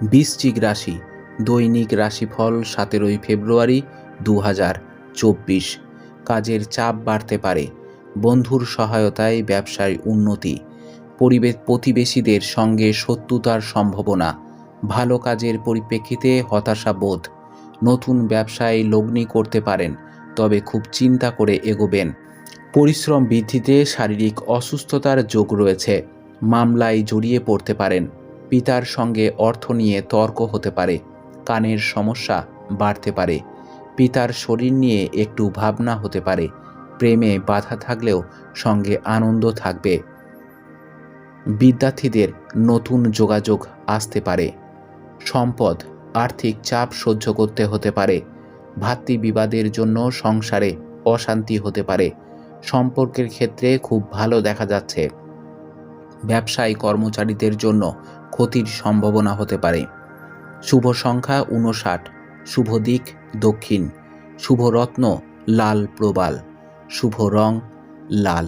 বৃশ্চিক রাশি, দৈনিক রাশিফল 17 ফেব্রুয়ারি 2024। কাজের চাপ বাড়তে পারে, বন্ধুর সহায়তায় ব্যবসায় উন্নতি, প্রতিবেশীদের সঙ্গে শত্রুতার সম্ভাবনা, ভালো কাজের পরিপ্রেক্ষিতে হতাশা বোধ, নতুন ব্যবসায় লগ্নি করতে পারেন, তবে খুব চিন্তা করে এগোবেন। পরিশ্রম বৃদ্ধিতে শারীরিক অসুস্থতার যোগ রয়েছে, মামলায় জড়িয়ে পড়তে পারেন, পিতার সঙ্গে অর্থ নিয়ে তর্ক হতে পারে, কানের সমস্যা বাড়তে পারে, পিতার শরীর নিয়ে একটু ভাবনা হতে পারে, প্রেমে বাধা থাকলেও সঙ্গে আনন্দ থাকবে, বিদ্যার্থীদের নতুন যোগাযোগ আসতে পারে, সম্পদ আর্থিক চাপ সহ্য করতে হতে পারে, ভাতৃবিবাদের জন্য সংসারে অশান্তি হতে পারে, সম্পর্কের ক্ষেত্রে খুব ভালো দেখা যাচ্ছে, ব্যবসায়ী কর্মচারীদের জন্য ক্ষতির সম্ভাবনা হতে পারে। শুভ সংখ্যা 59, শুভ দিক দক্ষিণ, শুভ রত্ন লাল প্রবাল, শুভ রং লাল।